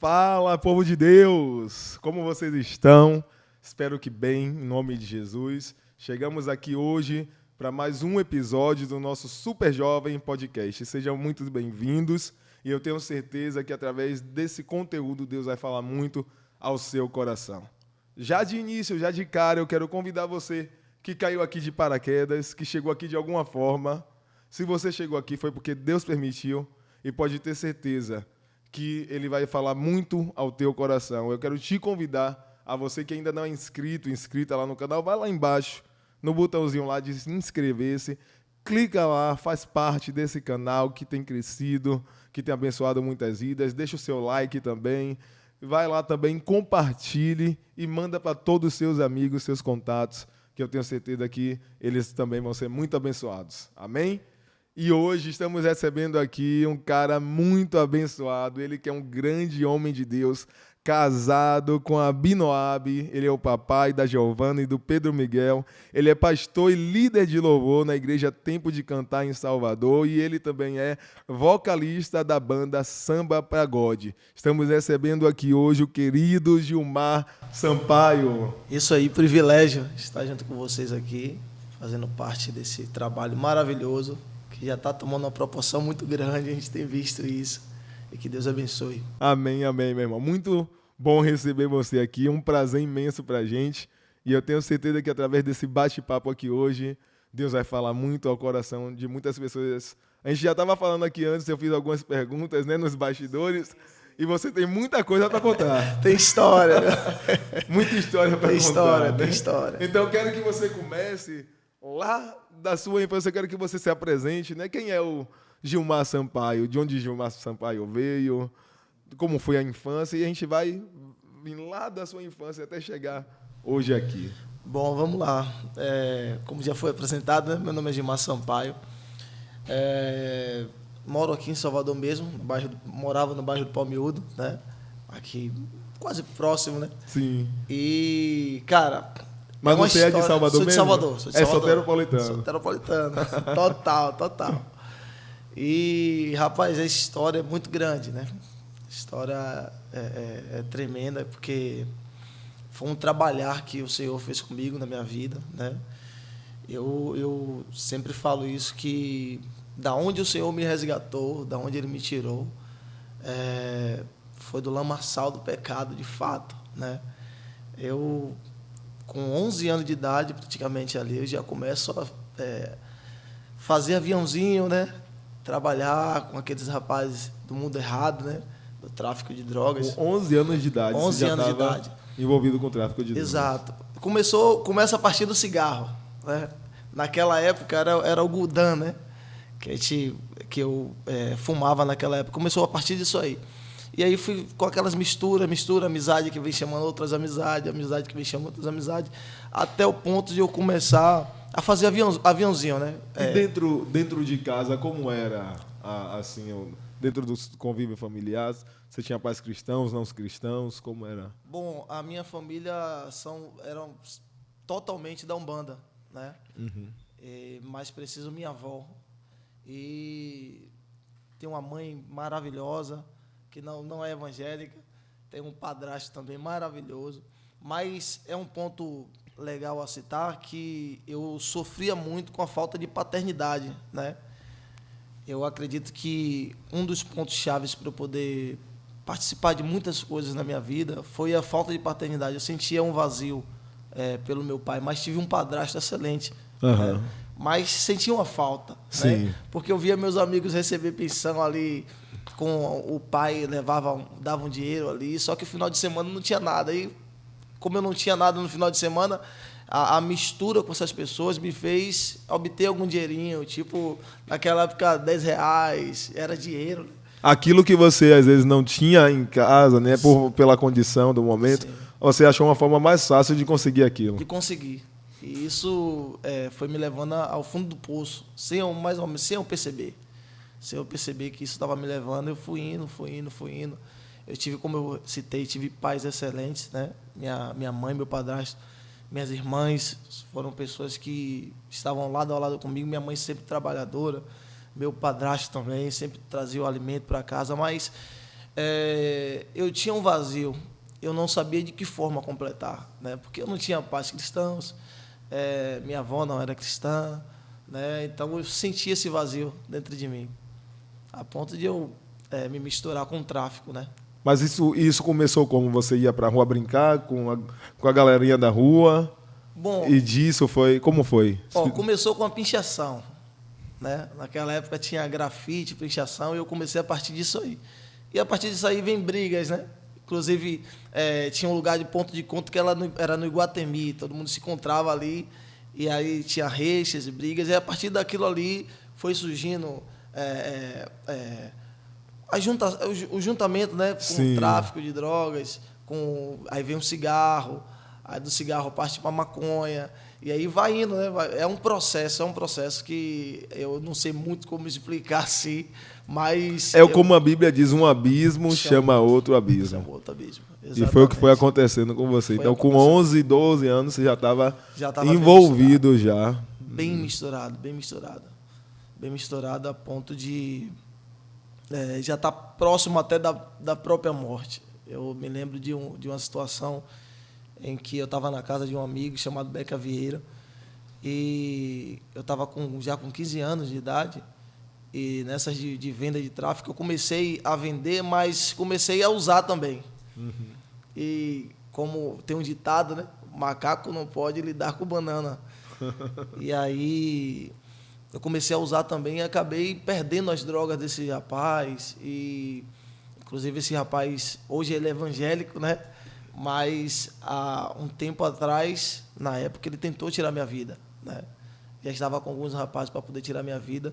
Fala, povo de Deus! Como vocês estão? Espero que bem, em nome de Jesus. Chegamos aqui hoje para mais um episódio do nosso Super Jovem Podcast. Sejam muito bem-vindos e eu tenho certeza que através desse conteúdo Deus vai falar muito ao seu coração. Já de início, já de cara, eu quero convidar você que caiu aqui de paraquedas, que chegou aqui de alguma forma. Se você chegou aqui foi porque Deus permitiu e pode ter certeza que ele vai falar muito ao teu coração. Eu quero te convidar, a você que ainda não é inscrita lá no canal, vai lá embaixo, no botãozinho lá de inscrever-se, clica lá, faz parte desse canal que tem crescido, que tem abençoado muitas vidas, deixa o seu like também, vai lá também, compartilhe e manda para todos os seus amigos, seus contatos, que eu tenho certeza que eles também vão ser muito abençoados. Amém? E hoje estamos recebendo aqui um cara muito abençoado, ele que é um grande homem de Deus, casado com a Binoab, ele é o papai da Giovana e do Pedro Miguel, ele é pastor e líder de louvor na igreja Tempo de Cantar em Salvador e ele também é vocalista da banda Samba pra God. Estamos recebendo aqui hoje o querido Gilmar Sampaio. Isso aí, privilégio estar junto com vocês aqui, fazendo parte desse trabalho maravilhoso, que já está tomando uma proporção muito grande, a gente tem visto isso, e que Deus abençoe. Amém, amém, meu irmão. Muito bom receber você aqui, um prazer imenso pra gente, e eu tenho certeza que através desse bate-papo aqui hoje, Deus vai falar muito ao coração de muitas pessoas. A gente já estava falando aqui antes, eu fiz algumas perguntas, né, nos bastidores, e você tem muita coisa para contar. Tem história. Muita história para contar. História, né? Tem história. Então eu quero que você comece lá da sua infância, eu quero que você se apresente, né? Quem é o Gilmar Sampaio? De onde Gilmar Sampaio veio? Como foi a infância? E a gente vai vir lá da sua infância até chegar hoje aqui. Bom, vamos lá. Como já foi apresentado, né? Meu nome é Gilmar Sampaio. Moro aqui em Salvador mesmo, morava no bairro do Palmiúdo, né? Aqui, quase próximo, né? Sim. E, cara... Mas você é de Salvador mesmo? Sou de Salvador. Sou de Salvador. Soteropolitano. Soteropolitano. Total. E, rapaz, a história é muito grande, né? A história é tremenda, porque foi um trabalhar que o Senhor fez comigo na minha vida, né? Eu sempre falo isso, que da onde o Senhor me resgatou, da onde Ele me tirou, foi do lamaçal do pecado, de fato, né? Eu... Com 11 anos de idade, praticamente ali, eu já começo a fazer aviãozinho, né? Trabalhar com aqueles rapazes do mundo errado, né? Do tráfico de drogas. Com 11 anos de idade. 11 anos de idade. Envolvido com o tráfico de drogas. Exato. Começa a partir do cigarro, né? Naquela época era o Gudan, né? Que eu fumava naquela época. Começou a partir disso aí. E aí fui com aquelas mistura, amizade que vem chamando outras amizades, amizade que vem chamando outras amizades, até o ponto de eu começar a fazer aviãozinho, né? E dentro de casa, como era, assim, dentro dos convívios familiares? Você tinha pais cristãos, não cristãos, como era? Bom, a minha família eram totalmente da Umbanda, né? Uhum. Mais preciso minha avó. E tem uma mãe maravilhosa, que não é evangélica, tem um padrasto também maravilhoso, mas é um ponto legal a citar que eu sofria muito com a falta de paternidade, né? Eu acredito que um dos pontos chaves para eu poder participar de muitas coisas na minha vida foi a falta de paternidade. Eu sentia um vazio pelo meu pai, mas tive um padrasto excelente, uhum. né? Mas sentia uma falta, sim, né? Porque eu via meus amigos receber pensão ali, com o pai dava um dinheiro ali, só que no final de semana não tinha nada. E como eu não tinha nada no final de semana, a mistura com essas pessoas me fez obter algum dinheirinho, tipo, naquela época R$10 era dinheiro. Aquilo que você às vezes não tinha em casa, né, pela condição do momento, sim, você achou uma forma mais fácil de conseguir aquilo. De conseguir. E isso foi me levando ao fundo do poço, sem eu perceber. Se eu perceber que isso estava me levando, eu fui indo. Eu tive, como eu citei, tive pais excelentes, né? Minha mãe, meu padrasto, minhas irmãs foram pessoas que estavam lado a lado comigo. Minha mãe sempre trabalhadora, meu padrasto também, sempre trazia o alimento para casa, mas Eu tinha um vazio. Eu não sabia de que forma completar, né? Porque eu não tinha pais cristãos, minha avó não era cristã, né? Então eu sentia esse vazio dentro de mim, a ponto de eu me misturar com o tráfico, né? Mas isso começou como? Você ia pra rua brincar com a galerinha da rua? Bom, E disso foi... Como foi? começou com a pichação, né? Naquela época tinha grafite, pichação, e eu comecei a partir disso aí. E a partir disso aí vem brigas, né? Inclusive, tinha um lugar de ponto de encontro que era no Iguatemi, todo mundo se encontrava ali, e aí tinha rixas e brigas, e a partir daquilo ali foi surgindo o juntamento, né, com Sim. o tráfico de drogas, aí vem um cigarro, aí do cigarro parte para maconha, e aí vai indo, né? É um processo que eu não sei muito como explicar assim, mas... Como a Bíblia diz, um abismo chama outro abismo. Chama outro abismo. E foi o que foi acontecendo com você. Então, com 11, 12 anos, você já estava envolvido já. Bem misturado, bem misturado. Bem misturado a ponto de já estar próximo até da própria morte. Eu me lembro de uma situação em que eu estava na casa de um amigo chamado Beca Vieira, e eu estava já com 15 anos de idade, e nessas de venda de tráfico eu comecei a vender, mas comecei a usar também. Uhum. E como tem um ditado, né? Macaco não pode lidar com banana. E aí eu comecei a usar também e acabei perdendo as drogas desse rapaz. E inclusive esse rapaz, hoje ele é evangélico, né? Mas há um tempo atrás, na época, ele tentou tirar minha vida, né? Já estava com alguns rapazes para poder tirar minha vida.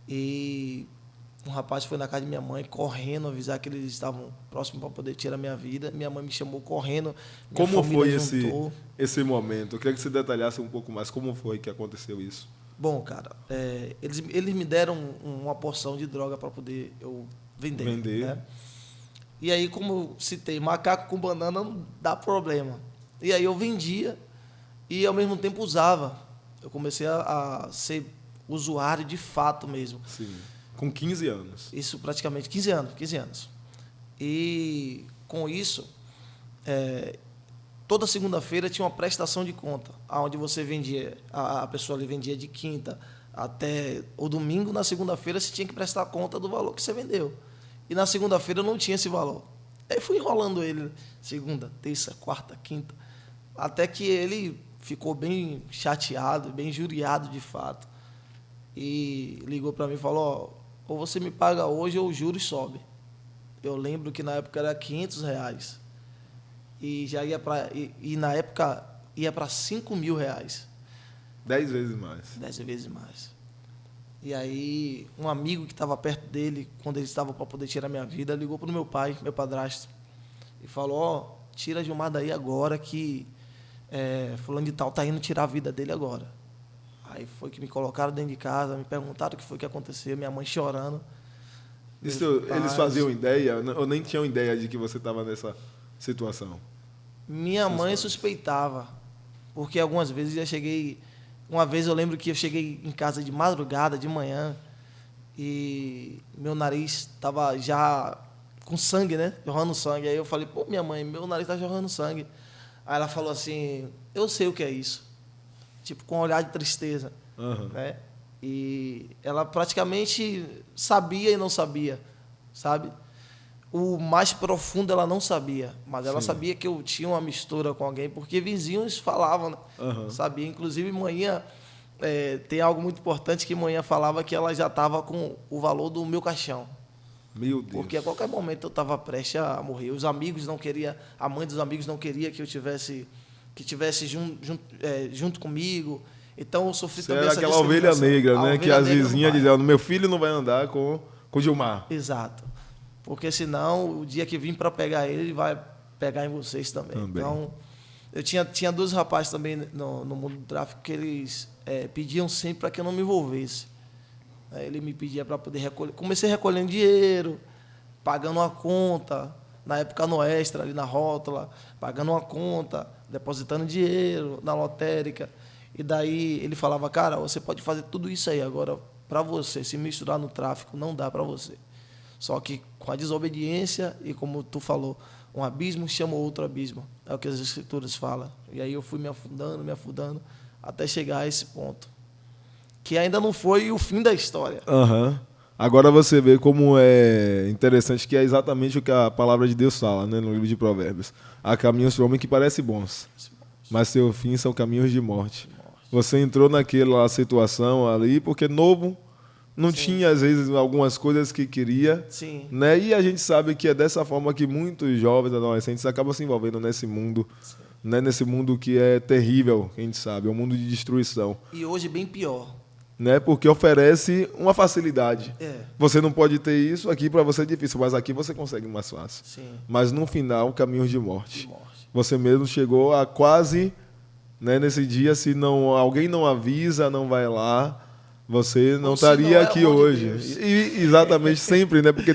E um rapaz foi na casa de minha mãe, correndo, avisar que eles estavam próximos para poder tirar minha vida. Minha mãe me chamou correndo. Como foi esse momento? Eu queria que você detalhasse um pouco mais. Como foi que aconteceu isso? Bom, cara, eles me deram uma porção de droga para poder eu vender. Né? E aí, como eu citei, macaco com banana não dá problema. E aí eu vendia e, ao mesmo tempo, usava. Eu comecei a ser usuário de fato mesmo. Sim. Com 15 anos. Isso, praticamente 15 anos. E, com isso, toda segunda-feira tinha uma prestação de conta, onde você vendia, a pessoa ali vendia de quinta até o domingo. Na segunda-feira você tinha que prestar conta do valor que você vendeu. E na segunda-feira eu não tinha esse valor. Aí fui enrolando ele segunda, terça, quarta, quinta, até que ele ficou bem chateado, bem injuriado de fato. E ligou para mim e falou: ou você me paga hoje ou o juros sobe. Eu lembro que na época era R$500. E já ia e na época ia para R$5.000. 10 vezes mais. 10 vezes mais. E aí, um amigo que estava perto dele, quando ele estava para poder tirar minha vida, ligou para o meu pai, meu padrasto, e falou: tira Gilmar daí agora que fulano de tal está indo tirar a vida dele agora. Aí foi que me colocaram dentro de casa, me perguntaram o que foi que aconteceu, minha mãe chorando. Eles faziam ideia, ou nem tinham ideia de que você estava nessa situação? Minha mãe suspeitava, porque algumas vezes eu cheguei... Uma vez eu lembro que eu cheguei em casa de madrugada, de manhã, e meu nariz estava já com sangue, né? Jorrando sangue. Aí eu falei: pô, minha mãe, meu nariz está jorrando sangue. Aí ela falou assim: eu sei o que é isso. Tipo, com um olhar de tristeza. Uhum. Né? E ela praticamente sabia e não sabia, sabe? O mais profundo ela não sabia, mas ela sabia que eu tinha uma mistura com alguém, porque vizinhos falavam, né? Uhum. Sabia. Inclusive, manhã, tem algo muito importante que manhã falava que ela já estava com o valor do meu caixão. Meu Deus. Porque a qualquer momento eu estava prestes a morrer. Os amigos não queriam, a mãe dos amigos não queria que eu tivesse junto comigo. Então eu sofri também essa aquela ovelha negra, né? Que as vizinhas diziam: meu filho não vai andar com o Gilmar. Exato. Porque senão, o dia que vim para pegar ele vai pegar em vocês também. Então, eu tinha dois rapazes também no mundo do tráfico que eles pediam sempre para que eu não me envolvesse. Ele me pedia para poder recolher. Comecei recolhendo dinheiro, pagando uma conta, na época no Extra, ali na rótula, pagando uma conta, depositando dinheiro na lotérica. E daí ele falava: cara, você pode fazer tudo isso aí, agora para você se misturar no tráfico não dá para você. Só que com a desobediência e, como tu falou, um abismo chama outro abismo. É o que as Escrituras falam. E aí eu fui me afundando, até chegar a esse ponto. Que ainda não foi o fim da história. Aham. Agora você vê como é interessante, que é exatamente o que a palavra de Deus fala, né, no livro de Provérbios. Há caminhos para o homem que parecem bons, mas seu fim são caminhos de morte. Você entrou naquela situação ali porque novo, não tinha às vezes algumas coisas que queria, Sim. né? E a gente sabe que é dessa forma que muitos jovens, adolescentes acabam se envolvendo nesse mundo, né? Nesse mundo que é terrível, a gente sabe, é um mundo de destruição, E hoje bem pior. né? Porque oferece uma facilidade. É. Você não pode ter isso aqui, para você é difícil, mas aqui você consegue mais fácil. Sim. Mas no final, caminhos de morte. De morte. Você mesmo chegou a quase, né, nesse dia, se não alguém não avisa, não vai lá, você não Ou se estaria não é aqui amor de hoje. Deus. E exatamente, sempre, né? Porque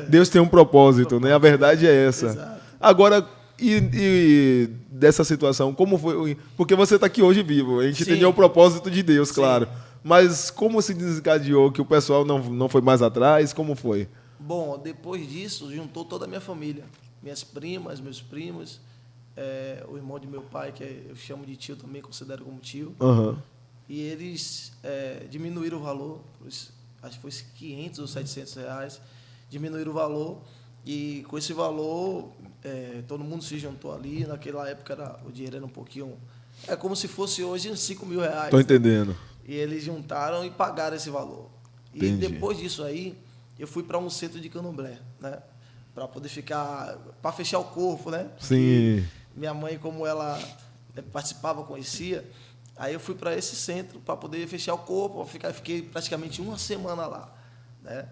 Deus tem um propósito, né? A verdade é essa. Exato. Agora, e dessa situação, como foi? Porque você está aqui hoje vivo, a gente Sim. entendeu o propósito de Deus, Sim. claro. Mas como se desencadeou que o pessoal não foi mais atrás? Como foi? Bom, depois disso, juntou toda a minha família. Minhas primas, meus primos, o irmão de meu pai, que eu chamo de tio também, considero como tio. Aham. E eles diminuíram o valor, acho que foi 500 ou 700 reais, diminuíram o valor, e com esse valor todo mundo se juntou ali. Naquela época o dinheiro era um pouquinho, é como se fosse hoje uns 5 mil reais. Tô entendendo. E eles juntaram e pagaram esse valor. E Entendi. depois disso aí, eu fui para um centro de candomblé, né? Para poder ficar, para fechar o corpo, né? Sim. Minha mãe, como ela participava, conhecia, aí eu fui para esse centro para poder fechar o corpo. Fiquei praticamente uma semana lá, né?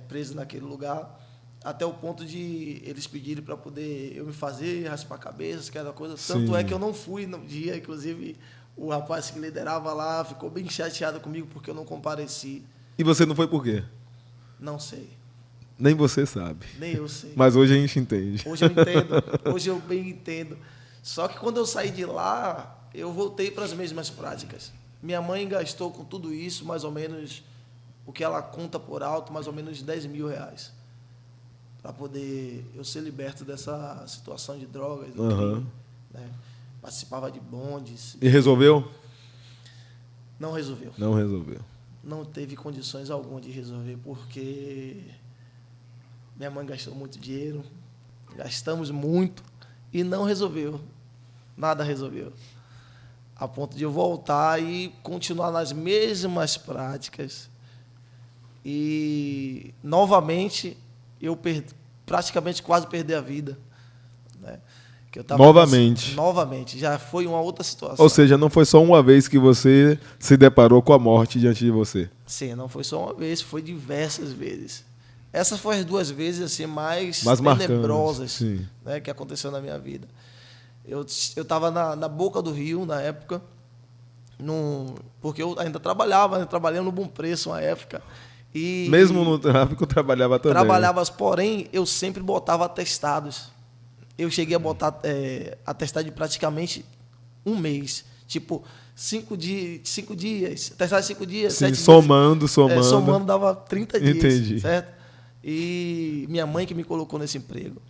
Preso naquele lugar, até o ponto de eles pedirem para poder eu me fazer, raspar a cabeça, aquela coisa. Tanto Sim. é que eu não fui no dia, inclusive o rapaz que liderava lá ficou bem chateado comigo porque eu não compareci. E você não foi por quê? Não sei, Nem você sabe. nem eu sei. Mas hoje a gente entende. Hoje eu entendo, hoje eu bem entendo. Só que quando eu saí de lá, eu voltei para as mesmas práticas. Minha mãe gastou com tudo isso, mais ou menos, o que ela conta por alto, mais ou menos 10 mil reais. Para poder eu ser liberto dessa situação de drogas, do crime, né? Participava de bondes. E resolveu? Não resolveu. Não resolveu. Não teve condições alguma de resolver, porque minha mãe gastou muito dinheiro, gastamos muito e não resolveu. Nada resolveu. A ponto de eu voltar e continuar nas mesmas práticas. E, novamente, eu praticamente quase perdi a vida, né? Que eu tava Novamente. Novamente. Já foi uma outra situação. Ou seja, não foi só uma vez que você se deparou com a morte diante de você. Sim, não foi só uma vez, foi diversas vezes. Essas foram as 2 vezes assim, mais marcantes, tenebrosas, sim, né, que aconteceu na minha vida. Eu estava na boca do rio, na época, porque eu ainda trabalhava, né, trabalhando no Bom Preço uma época. E Mesmo no tráfico, trabalhava também. trabalhava, porém, eu sempre botava atestados. Eu cheguei a botar atestado de praticamente 1 mês. Tipo, 5 dias, atestado de 5 dias, Sim, 7 dias. somando. Somando dava 30 dias. Entendi. Certo? E minha mãe que me colocou nesse emprego.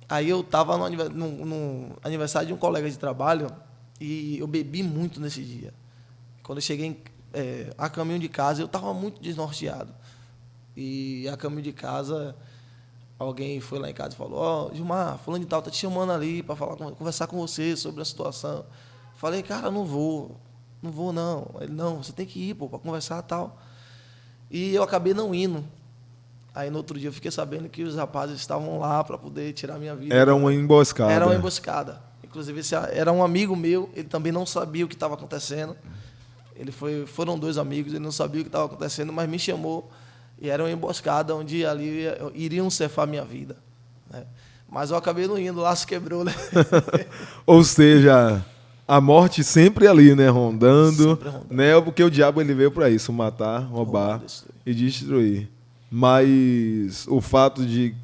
Aí eu estava no aniversário de um colega de trabalho e eu bebi muito nesse dia. Quando eu cheguei a caminho de casa, eu estava muito desnorteado. E a caminho de casa, alguém foi lá em casa e falou: ó, Gilmar, fulano de tal tá te chamando ali para conversar com você sobre a situação. Falei: cara, não vou não. Ele: não, você tem que ir, pô, para conversar e tal. E eu acabei não indo. Aí no outro dia eu fiquei sabendo que os rapazes estavam lá para poder tirar minha vida. Era uma emboscada. Era uma emboscada. Inclusive, esse era um amigo meu, ele também não sabia o que estava acontecendo. Foram 2 amigos, ele não sabia o que estava acontecendo, mas me chamou. E era uma emboscada onde ali iriam ceifar minha vida, né? Mas eu acabei não indo, o laço quebrou, né? Ou seja, a morte sempre ali, né? Rondando, Sempre rondando. né? Porque o diabo ele veio para isso, matar, roubar destruir. e destruir. Mas o fato de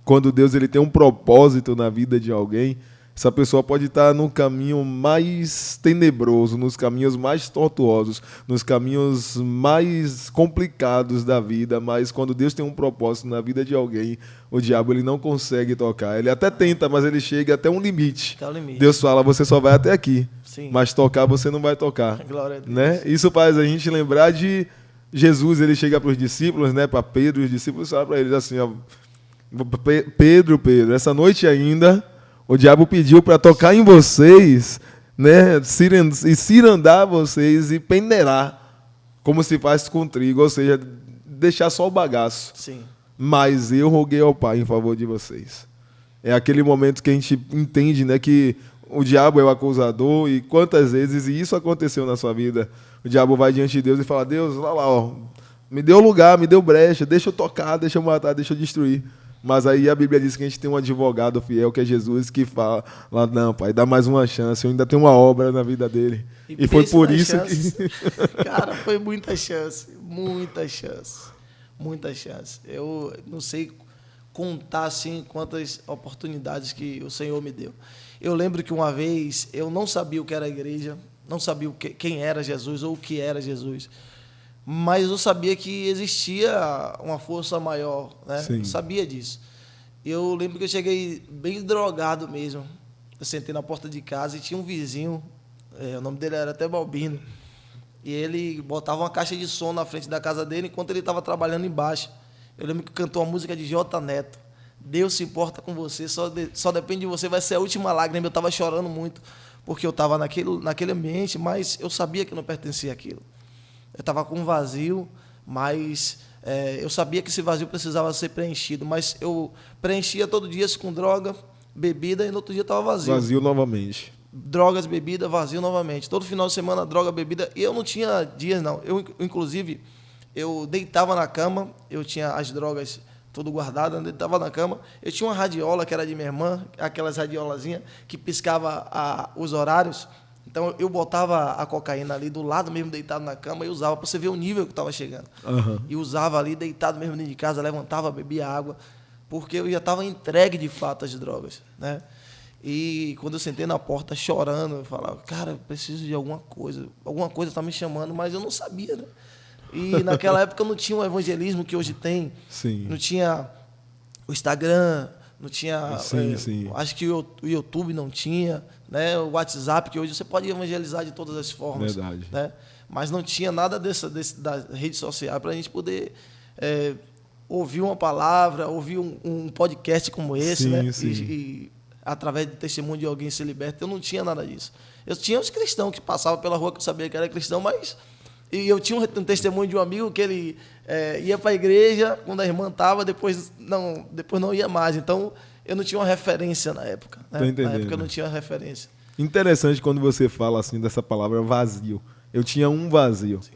quando Deus ele tem um propósito na vida de alguém, essa pessoa pode estar no caminho mais tenebroso, nos caminhos mais tortuosos, nos caminhos mais complicados da vida, mas quando Deus tem um propósito na vida de alguém, o diabo ele não consegue tocar. Ele até tenta, mas ele chega até um limite. Até o limite. Deus fala, você só vai até aqui, Sim. mas tocar você não vai tocar. Glória a Deus. Né? Isso faz a gente lembrar de Jesus, ele chega para os discípulos, né, para Pedro, os discípulos falam para eles assim, ó, Pedro, essa noite ainda, o diabo pediu para tocar em vocês, né, cirandar vocês e peneirar, como se faz com trigo, ou seja, deixar só o bagaço. Sim. Mas eu roguei ao Pai em favor de vocês. É aquele momento que a gente entende, né, que o diabo é o acusador e quantas vezes, e isso aconteceu na sua vida, o diabo vai diante de Deus e fala, Deus, lá, ó, me deu lugar, me deu brecha, deixa eu tocar, deixa eu matar, deixa eu destruir. Mas aí a Bíblia diz que a gente tem um advogado fiel, que é Jesus, que fala, não, Pai, dá mais uma chance, eu ainda tenho uma obra na vida dele. E foi por isso chance. que... Cara, foi muita chance, muita chance, muita chance. Eu não sei contar, assim, quantas oportunidades que o Senhor me deu. Eu lembro que uma vez eu não sabia o que era a igreja, não sabia quem era Jesus ou o que era Jesus. Mas eu sabia que existia uma força maior, né? Sim. Eu sabia disso. Eu lembro que eu cheguei bem drogado mesmo. Eu sentei na porta de casa e tinha um vizinho, o nome dele era até Balbino, e ele botava uma caixa de som na frente da casa dele enquanto ele estava trabalhando embaixo. Eu lembro que cantou uma música de J Neto. Deus se importa com você, só depende de você, vai ser a última lágrima. Eu estava chorando muito, porque eu estava naquele ambiente, mas eu sabia que não pertencia àquilo. Eu estava com um vazio, mas eu sabia que esse vazio precisava ser preenchido, mas eu preenchia todo dia com droga, bebida, e no outro dia estava vazio. Vazio novamente. Drogas, bebida, vazio novamente. Todo final de semana, droga, bebida, e eu não tinha dias, não. Inclusive, eu deitava na cama, eu tinha as drogas tudo guardado, eu deitava na cama, eu tinha uma radiola que era de minha irmã, aquelas radiolazinhas que piscava os horários. Então, eu botava a cocaína ali do lado mesmo, deitado na cama, e usava para você ver o nível que estava chegando. Uhum. E usava ali, deitado mesmo dentro de casa, levantava, bebia água, porque eu já estava entregue de fato às drogas, né? E quando eu sentei na porta chorando, eu falava, cara, eu preciso de alguma coisa está me chamando, mas eu não sabia, né? E naquela época não tinha o evangelismo que hoje tem. Sim. Não tinha o Instagram, não tinha... Sim. Acho que o YouTube não tinha, né? O WhatsApp, que hoje você pode evangelizar de todas as formas. Verdade. Né? Mas não tinha nada da rede social para a gente poder ouvir uma palavra, ouvir um podcast como esse, sim, né? Sim. E através do testemunho de alguém ser liberto. Eu não tinha nada disso. Eu tinha os cristãos que passavam pela rua que eu sabia que era cristão, mas... E eu tinha um testemunho de um amigo que ele ia para a igreja quando a irmã estava, depois não ia mais. Então, eu não tinha uma referência na época. Né? Na época eu não tinha referência. Interessante quando você fala assim dessa palavra vazio. Eu tinha um vazio. Sim.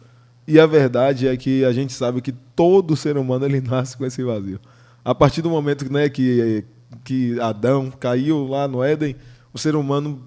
E a verdade é que a gente sabe que todo ser humano ele nasce com esse vazio. A partir do momento, né, que Adão caiu lá no Éden, o ser humano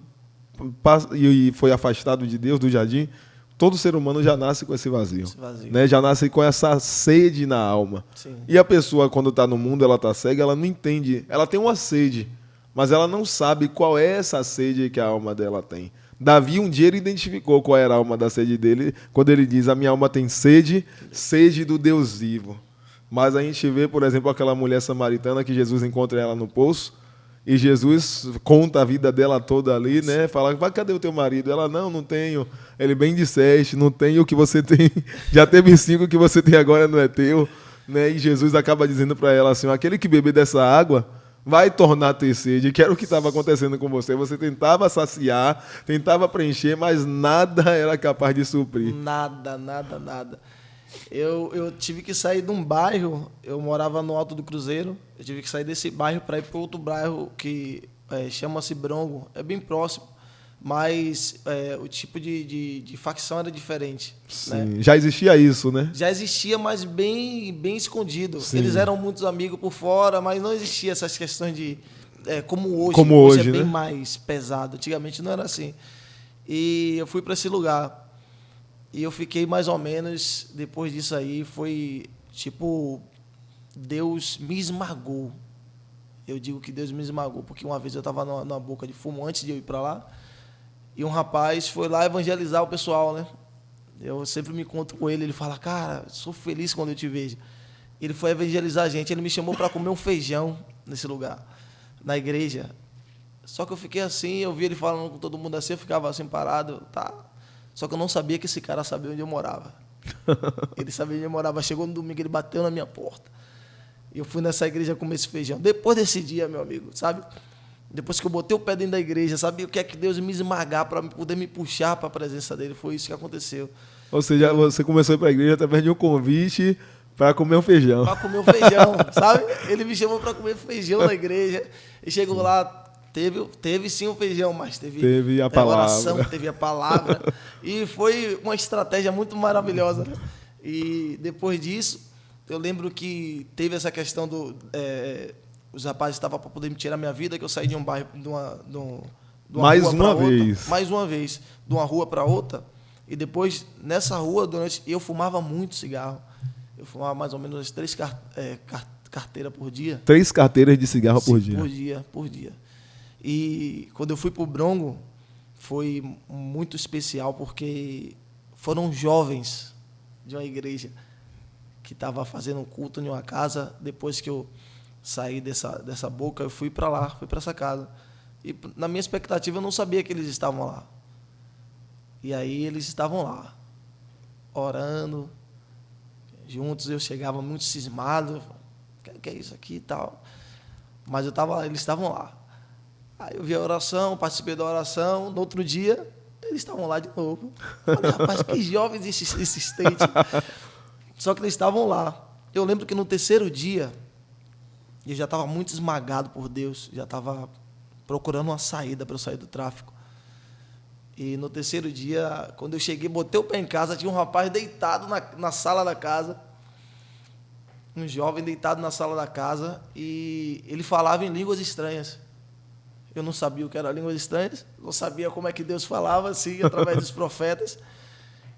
foi afastado de Deus, do jardim. Todo ser humano já nasce com esse vazio. Né? Já nasce com essa sede na alma. Sim. E a pessoa, quando está no mundo, ela está cega, ela não entende. Ela tem uma sede, mas ela não sabe qual é essa sede que a alma dela tem. Davi, um dia, ele identificou qual era a alma da sede dele, quando ele diz, a minha alma tem sede do Deus vivo. Mas a gente vê, por exemplo, aquela mulher samaritana que Jesus encontra ela no poço, e Jesus conta a vida dela toda ali, né? Fala, cadê o teu marido? Ela, não tenho. Ele, bem disseste, não tenho o que você tem. Já teve 5, o que você tem agora não é teu. Né? E Jesus acaba dizendo para ela assim, aquele que beber dessa água vai tornar a ter sede. Que era o que estava acontecendo com você. Você tentava saciar, tentava preencher, mas nada era capaz de suprir. Nada. Eu tive que sair de um bairro, eu morava no Alto do Cruzeiro, eu tive que sair desse bairro para ir para outro bairro que chama-se Brongo, é bem próximo, mas o tipo de facção era diferente. Sim, né? Já existia isso, né? Já existia, mas bem escondido. Sim. Eles eram muitos amigos por fora, mas não existia essas questões de... como hoje. Como hoje, é bem né? mais pesado. Antigamente não era assim. E eu fui para esse lugar. E eu fiquei mais ou menos, depois disso aí, foi tipo, Deus me esmagou. Eu digo que Deus me esmagou, porque uma vez eu estava numa boca de fumo antes de eu ir para lá, e um rapaz foi lá evangelizar o pessoal, né? Eu sempre me encontro com ele, ele fala, cara, sou feliz quando eu te vejo. Ele foi evangelizar a gente, ele me chamou para comer um feijão nesse lugar, na igreja. Só que eu fiquei assim, eu vi ele falando com todo mundo assim, eu ficava assim parado, tá? Só que eu não sabia que esse cara sabia onde eu morava. Ele sabia onde eu morava. Chegou no domingo, ele bateu na minha porta. E eu fui nessa igreja comer esse feijão. Depois desse dia, meu amigo, sabe? Depois que eu botei o pé dentro da igreja, sabe o que é que Deus me esmagar para poder me puxar para a presença dele? Foi isso que aconteceu. Ou seja, você começou a ir para a igreja através de um convite para comer um feijão. Para comer um feijão, sabe? Ele me chamou para comer feijão na igreja. E chegou lá, teve sim o feijão, mas teve a palavra. Oração, teve a palavra. E foi uma estratégia muito maravilhosa, né? E depois disso, eu lembro que teve essa questão os rapazes estavam para poder me tirar minha vida, que eu saí de um bairro, de uma mais rua uma para vez. outra, mais uma vez, de uma rua para outra. E depois, nessa rua, eu fumava muito cigarro. Eu fumava mais ou menos 3 carteiras por dia. 3 carteiras de cigarro por dia? Por dia. E quando eu fui para o Brongo, foi muito especial, porque foram jovens de uma igreja que estava fazendo um culto em uma casa. Depois que eu saí dessa boca, eu fui para lá, fui para essa casa. E na minha expectativa, eu não sabia que eles estavam lá. E aí eles estavam lá, orando juntos. Eu chegava muito cismado, o que é isso aqui e tal. Mas eles estavam lá. Aí eu vi a oração, participei da oração. No outro dia, eles estavam lá de novo. Falei, rapaz, que jovens insistentes. Só que eles estavam lá. Eu lembro que no terceiro dia, eu já estava muito esmagado por Deus. Já estava procurando uma saída para eu sair do tráfico. E no terceiro dia, quando eu cheguei, botei o pé em casa, tinha um rapaz deitado na sala da casa. Um jovem deitado na sala da casa. E ele falava em línguas estranhas. Eu não sabia o que eram línguas estranhas, não sabia como é que Deus falava, assim, através dos profetas.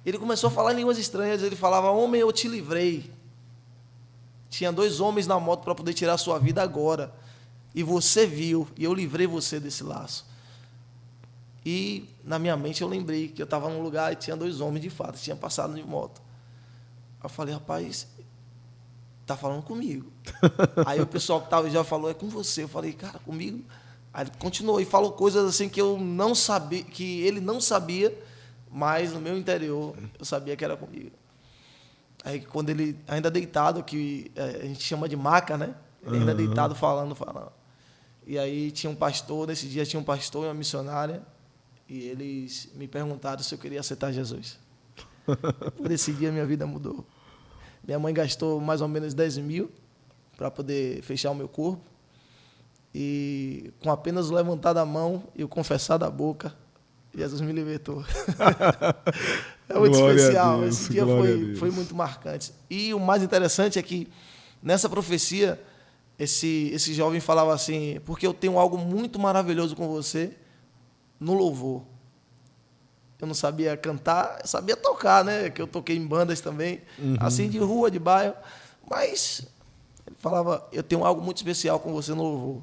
Ele começou a falar em línguas estranhas, ele falava, homem, eu te livrei. Tinha 2 homens na moto para poder tirar a sua vida agora. E você viu, e eu livrei você desse laço. E na minha mente eu lembrei que eu estava num lugar e tinha 2 homens de fato, tinham passado de moto. Eu falei, rapaz, tá falando comigo. Aí o pessoal que estava já falou, é com você. Eu falei, cara, comigo? Aí ele continuou e falou coisas assim que eu não sabia, que ele não sabia, mas no meu interior eu sabia que era comigo. Aí quando ele, ainda deitado, que a gente chama de maca, né? Ele ainda deitado falando. E aí tinha um pastor, nesse dia tinha um pastor e uma missionária, e eles me perguntaram se eu queria aceitar Jesus. Por esse dia minha vida mudou. Minha mãe gastou mais ou menos 10 mil para poder fechar o meu corpo. E com apenas o levantar da mão e o confessar da boca, Jesus me libertou. É muito Glória especial. Deus, esse dia foi muito marcante. E o mais interessante é que, nessa profecia, esse jovem falava assim, porque eu tenho algo muito maravilhoso com você no louvor. Eu não sabia cantar, eu sabia tocar, né? Que eu toquei em bandas também, assim, de rua, de bairro. Mas ele falava, eu tenho algo muito especial com você no louvor.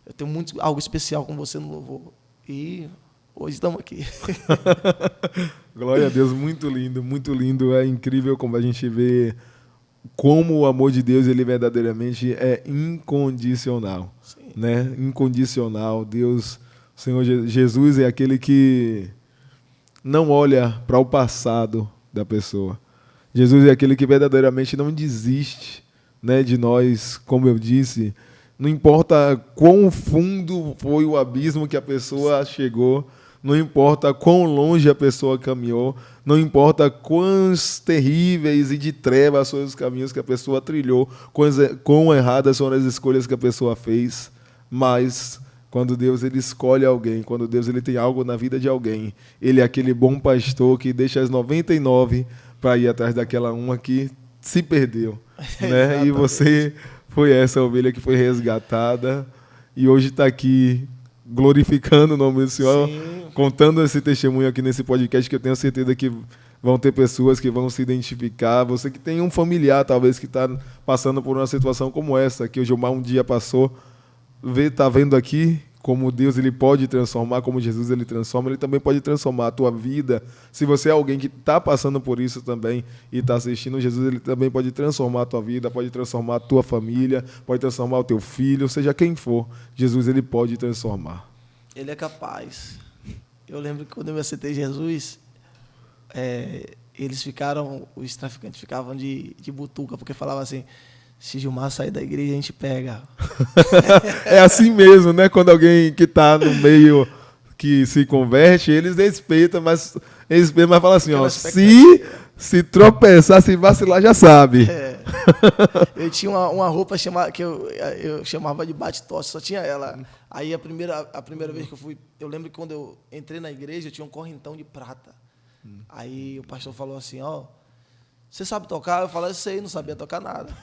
Eu tenho algo especial com você no louvor. E hoje estamos aqui. Glória a Deus, muito lindo, muito lindo. É incrível como a gente vê como o amor de Deus, ele verdadeiramente é incondicional. Sim. Né? Incondicional. Deus, o Senhor Jesus é aquele que não olha para o passado da pessoa. Jesus é aquele que verdadeiramente não desiste, né, de nós, como eu disse. Não importa quão fundo foi o abismo que a pessoa chegou, não importa quão longe a pessoa caminhou, não importa quãos terríveis e de trevas são os caminhos que a pessoa trilhou, quão erradas são as escolhas que a pessoa fez, mas quando Deus ele escolhe alguém, quando Deus ele tem algo na vida de alguém, ele é aquele bom pastor que deixa as 99 para ir atrás daquela uma que se perdeu. Né? E você foi essa ovelha que foi resgatada e hoje está aqui glorificando o nome do Senhor, sim, contando esse testemunho aqui nesse podcast, que eu tenho certeza que vão ter pessoas que vão se identificar. Você que tem um familiar, talvez, que está passando por uma situação como essa, que o Gilmar um dia passou, tá vendo aqui como Deus ele pode transformar, como Jesus ele transforma, ele também pode transformar a tua vida. Se você é alguém que está passando por isso também e está assistindo, Jesus ele também pode transformar a tua vida, pode transformar a tua família, pode transformar o teu filho, seja quem for, Jesus ele pode transformar. Ele é capaz. Eu lembro que quando eu aceitei Jesus, os traficantes ficavam de butuca, porque falavam assim, se Gilmar sair da igreja, a gente pega. É assim mesmo, né? Quando alguém que está no meio que se converte, eles respeitam, mas falam assim, ó, se tropeçar, se vacilar, já sabe. Eu tinha uma roupa que eu chamava de bate-tosse, só tinha ela. Aí a primeira vez que eu fui, eu lembro que quando eu entrei na igreja, eu tinha um correntão de prata. Aí o pastor falou assim, ó, você sabe tocar? Eu falei, eu sei, não sabia tocar nada.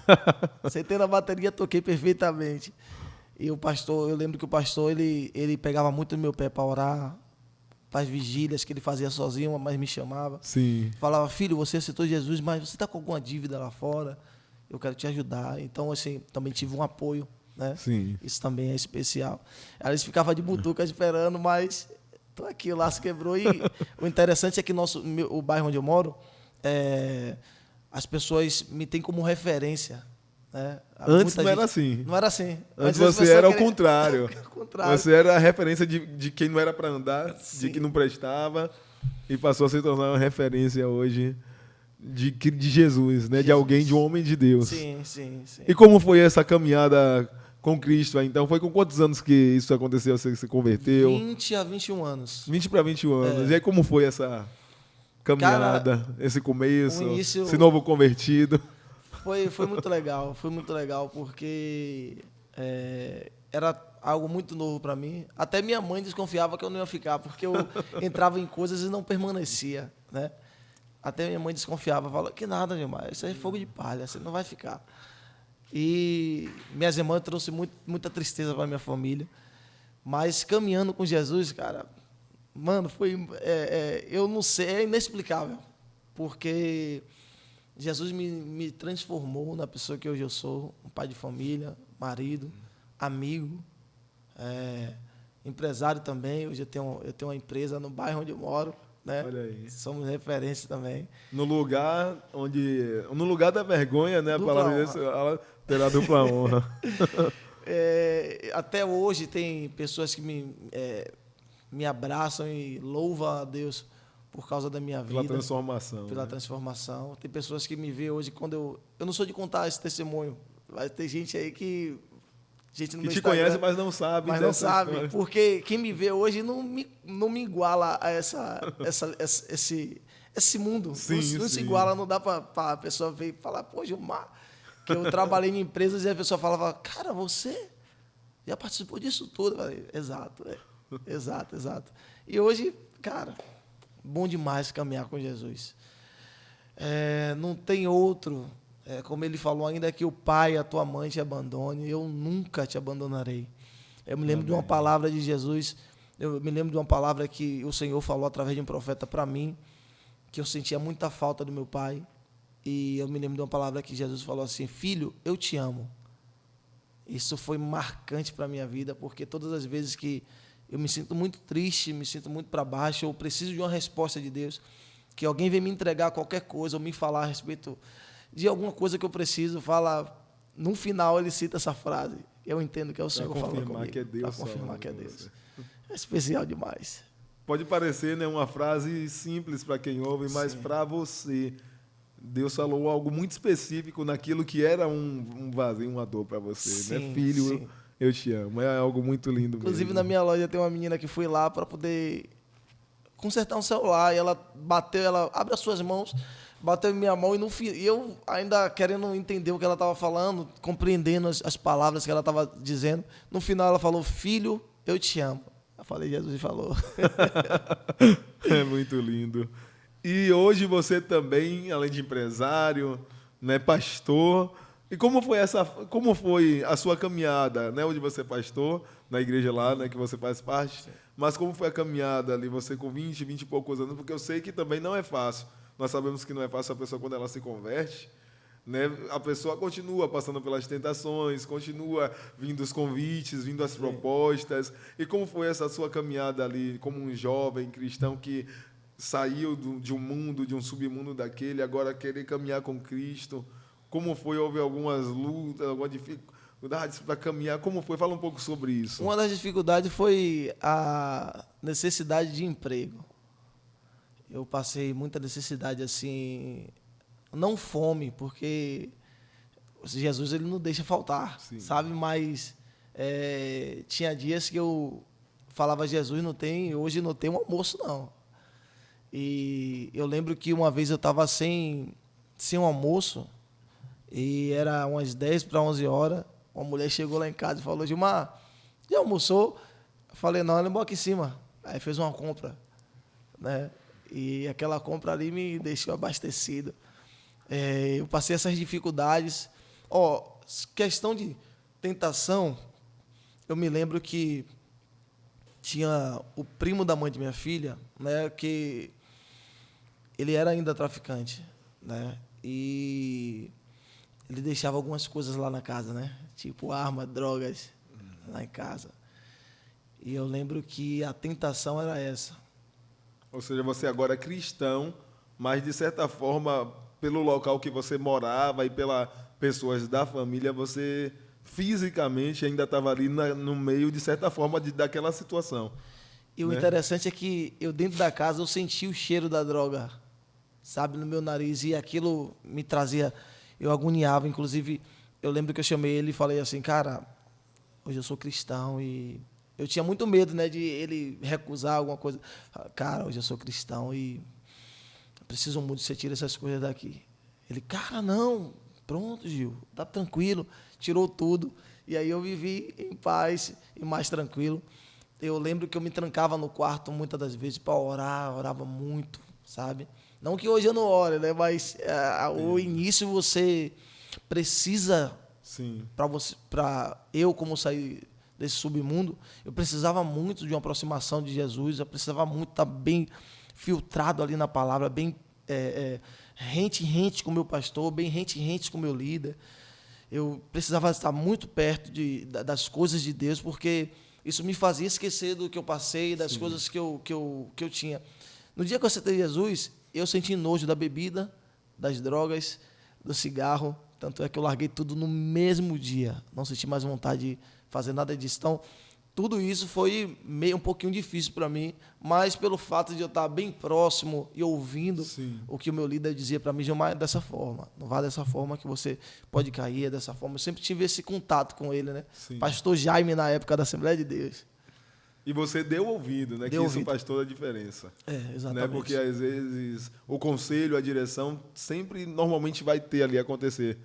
Sentei na bateria, toquei perfeitamente. E o pastor, eu lembro que o pastor, ele pegava muito no meu pé para orar, para as vigílias que ele fazia sozinho, mas me chamava. Sim. Falava, filho, você aceitou Jesus, mas você está com alguma dívida lá fora? Eu quero te ajudar. Então, assim, também tive um apoio, né? Sim. Isso também é especial. Aí eles ficavam de butuca esperando, mas tô aqui, o laço quebrou. E o interessante é que o bairro onde eu moro, as pessoas me têm como referência. Né? Antes não era assim. Não era assim. Antes você era o contrário. contrário. Você era a referência de quem não era para andar, de quem não prestava, e passou a se tornar uma referência hoje de Jesus, né? Jesus. De alguém, de um homem de Deus. Sim. E como foi essa caminhada com Cristo? Então, foi com quantos anos que isso aconteceu? Você se converteu? 20 a 21 anos. 20 para 21 anos. E aí, como foi essa caminhada, cara, esse começo, esse novo convertido? Foi muito legal, porque era algo muito novo para mim. Até minha mãe desconfiava que eu não ia ficar, porque eu entrava em coisas e não permanecia, né? Até minha mãe desconfiava, falava, que nada, Gilmar, isso aí é fogo de palha, você não vai ficar. E minhas irmãs trouxeram muita tristeza para minha família. Mas caminhando com Jesus, cara, mano, eu não sei, é inexplicável, porque Jesus me transformou na pessoa que hoje eu sou, um pai de família, marido, amigo, empresário também. Hoje eu tenho uma empresa no bairro onde eu moro, né? Olha aí. Somos referência também. No lugar da vergonha, né? A palavra terá dupla honra. Até hoje tem pessoas que me abraçam e louvam a Deus por causa da minha vida. Pela transformação. Tem pessoas que me veem hoje quando eu não sou de contar esse testemunho. Vai ter gente aí que no meu te Instagram, conhece, mas não sabe. Mas não sabe, história. Porque quem me vê hoje não me iguala a esse mundo. Sim, não se iguala, não dá para a pessoa ver e falar, pô, Gilmar, que eu trabalhei em empresas e a pessoa falava, cara, você já participou disso tudo? Eu falei, exato. E hoje, cara, bom demais caminhar com Jesus. Não tem outro. Como ele falou, ainda que o pai, a tua mãe te abandone, eu nunca te abandonarei. Eu me lembro de uma palavra de Jesus, eu me lembro de uma palavra que o Senhor falou através de um profeta para mim, que eu sentia muita falta do meu pai, e eu me lembro de uma palavra que Jesus falou assim, filho, eu te amo. Isso foi marcante para a minha vida, porque todas as vezes que eu me sinto muito triste, me sinto muito para baixo, eu preciso de uma resposta de Deus, que alguém venha me entregar qualquer coisa, ou me falar a respeito de alguma coisa que eu preciso, no final ele cita essa frase. Eu entendo que é o Senhor falando comigo. Para confirmar que é Deus. É especial demais. Pode parecer, né, uma frase simples para quem ouve, mas para você, Deus falou algo muito específico naquilo que era um vazio, uma dor para você. Né? Filho, eu te amo. É algo muito lindo. Inclusive, mesmo. Na minha loja tem uma menina que foi lá para poder consertar um celular, e ela abre as suas mãos, bateu em minha mão, e eu ainda querendo entender o que ela estava falando, compreendendo as palavras que ela estava dizendo. No final ela falou, filho, eu te amo. Eu falei, Jesus falou. É muito lindo. E hoje você também, além de empresário, né, pastor. E como foi a sua caminhada, né, onde você é pastor, na igreja lá, né, que você faz parte? Sim. Mas como foi a caminhada ali, você com 20 e poucos anos? Porque eu sei que também não é fácil. Nós sabemos que não é fácil a pessoa quando ela se converte, né? A pessoa continua passando pelas tentações, continua vindo os convites, vindo as propostas. E como foi essa sua caminhada ali, como um jovem cristão que saiu de um mundo, de um submundo daquele, agora querer caminhar com Cristo? Como foi? Houve algumas lutas, alguma dificuldades para caminhar? Como foi? Fala um pouco sobre isso. Uma das dificuldades foi a necessidade de emprego. Eu passei muita necessidade, assim, não fome, porque Jesus ele não deixa faltar, Sim. sabe? Mas tinha dias que eu falava, Jesus, hoje não tem um almoço, não. E eu lembro que uma vez eu estava sem um almoço, e era umas 10 para 11 horas, uma mulher chegou lá em casa e falou, Gilmar, já almoçou? Eu falei, não, ela é aqui em cima. Aí fez uma compra, né? E aquela compra ali me deixou abastecido. Eu passei essas dificuldades. Questão de tentação, eu me lembro que tinha o primo da mãe de minha filha, né, que ele era ainda traficante, né, e ele deixava algumas coisas lá na casa, né, tipo arma, drogas, lá em casa. E eu lembro que a tentação era essa. Ou seja, você agora é cristão, mas de certa forma, pelo local que você morava e pelas pessoas da família, você fisicamente ainda estava ali no meio, de certa forma, daquela situação. E o interessante é que eu, dentro da casa, eu senti o cheiro da droga, sabe, no meu nariz, e aquilo me trazia, eu agoniava. Inclusive, eu lembro que eu chamei ele e falei assim, cara, hoje eu sou cristão, e eu tinha muito medo, né, de ele recusar alguma coisa. Cara, hoje eu sou cristão e preciso muito que você tire essas coisas daqui. Ele, cara, não, pronto, Gil, tá tranquilo. Tirou tudo. E aí eu vivi em paz e mais tranquilo. Eu lembro que eu me trancava no quarto muitas das vezes para orar, orava muito, sabe? Não que hoje eu não ore, né, mas o início você precisa, para eu como sair desse submundo, eu precisava muito de uma aproximação de Jesus, eu precisava muito estar bem filtrado ali na palavra, bem rente com o meu pastor, bem rente com o meu líder. Eu precisava estar muito perto das coisas de Deus, porque isso me fazia esquecer do que eu passei, das coisas que eu tinha. No dia que eu aceitei Jesus, eu senti nojo da bebida, das drogas, do cigarro. Tanto é que eu larguei tudo no mesmo dia. Não senti mais vontade de fazer nada disso. Então, tudo isso foi um pouquinho difícil para mim, mas pelo fato de eu estar bem próximo e ouvindo o que o meu líder dizia para mim, Gilmar, é dessa forma, não vá dessa forma que você pode cair, é dessa forma. Eu sempre tive esse contato com ele, né? Pastor Jaime, na época da Assembleia de Deus. E você deu ouvido, né? Que isso faz toda a diferença. Exatamente. Né? Porque, às vezes, o conselho, a direção, sempre, normalmente, vai ter ali acontecer.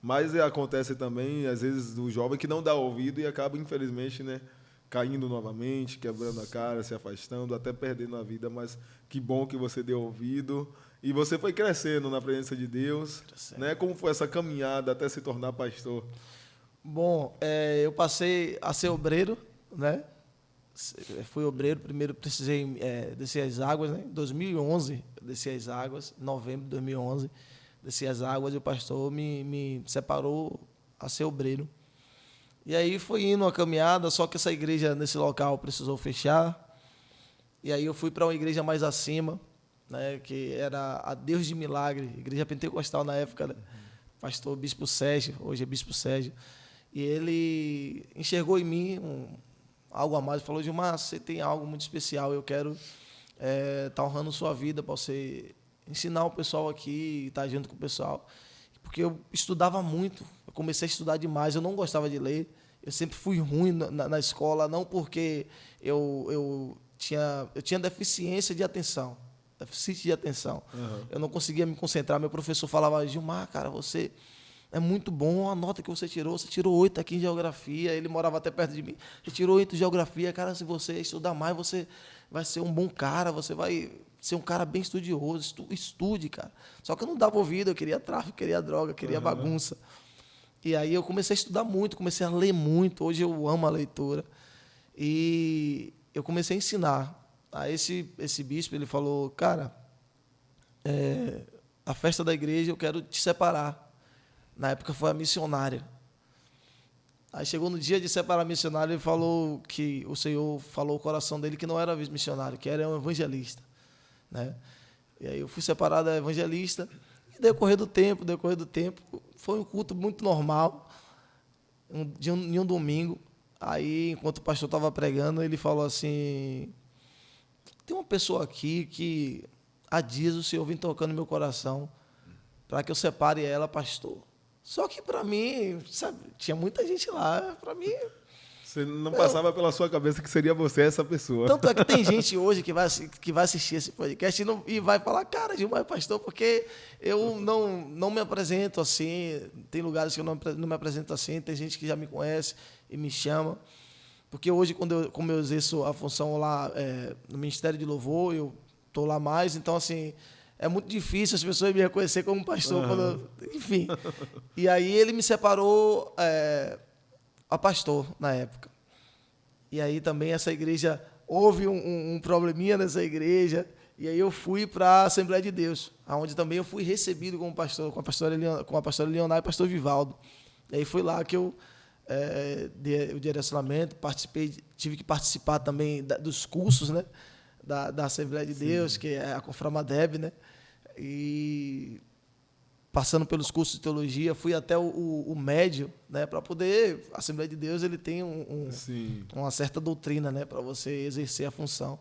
Mas acontece também, às vezes, do jovem que não dá ouvido e acaba, infelizmente, né, caindo novamente, quebrando a cara, se afastando, até perdendo a vida. Mas que bom que você deu ouvido. E você foi crescendo na presença de Deus. Né? Como foi essa caminhada até se tornar pastor? Bom, eu passei a ser obreiro, né? Fui obreiro, primeiro precisei descer as águas, né? Em 2011, eu desci as águas, em novembro de 2011, desci as águas e o pastor me separou a ser obreiro. E aí foi indo uma caminhada, só que essa igreja nesse local precisou fechar. E aí eu fui para uma igreja mais acima, né? Que era a Deus de Milagre, igreja pentecostal na época, né? Pastor Bispo Sérgio, hoje é Bispo Sérgio. E ele enxergou em mim algo a mais, falou, Gilmar, você tem algo muito especial, eu quero estar honrando sua vida para você ensinar o pessoal aqui, estar junto com o pessoal. Porque eu estudava muito, eu comecei a estudar demais, eu não gostava de ler, eu sempre fui ruim na escola, não porque eu tinha deficiência de atenção, déficit de atenção. Eu não conseguia me concentrar, meu professor falava, Gilmar, cara, você é muito bom, a nota que você tirou 8 aqui em geografia, ele morava até perto de mim, você tirou 8 em geografia, cara, se você estudar mais, você vai ser um bom cara, você vai ser um cara bem estudioso, estude, cara. Só que eu não dava ouvido, eu queria tráfico, queria droga, queria bagunça. E aí eu comecei a estudar muito, comecei a ler muito, hoje eu amo a leitura. E eu comecei a ensinar. Aí esse bispo, ele falou, cara, a festa da igreja eu quero te separar. Na época foi a missionária. Aí chegou no dia de separar a missionária, ele falou que o Senhor falou o coração dele que não era missionário, que era um evangelista, né? E aí eu fui separado da evangelista. E decorrer do tempo, foi um culto muito normal, em um domingo. Aí, enquanto o pastor estava pregando, ele falou assim: tem uma pessoa aqui que há dias o Senhor vem tocando no meu coração para que eu separe ela, pastor. Só que para mim, sabe, tinha muita gente lá, para mim... Você não passava pela sua cabeça que seria você essa pessoa. Tanto é que tem gente hoje que vai assistir esse podcast e vai falar, cara, Gilmar é pastor, porque eu não me apresento assim, tem lugares que eu não me apresento assim, tem gente que já me conhece e me chama. Porque hoje, como eu exerço a função lá no Ministério de Louvor, eu estou lá mais, então, assim, é muito difícil as pessoas me reconhecer como pastor. Enfim. E aí ele me separou a pastor na época. E aí também essa igreja, houve um probleminha nessa igreja, e aí eu fui para a Assembleia de Deus, onde também eu fui recebido como pastor, com a pastora Leonardo e o pastor Vivaldo. E aí foi lá que eu dei o direcionamento, tive que participar também dos cursos, né, da Assembleia de Deus, que é a Conframadeb, né, e passando pelos cursos de teologia, fui até o médio, né, para poder... A Assembleia de Deus ele tem uma certa doutrina, né, para você exercer a função.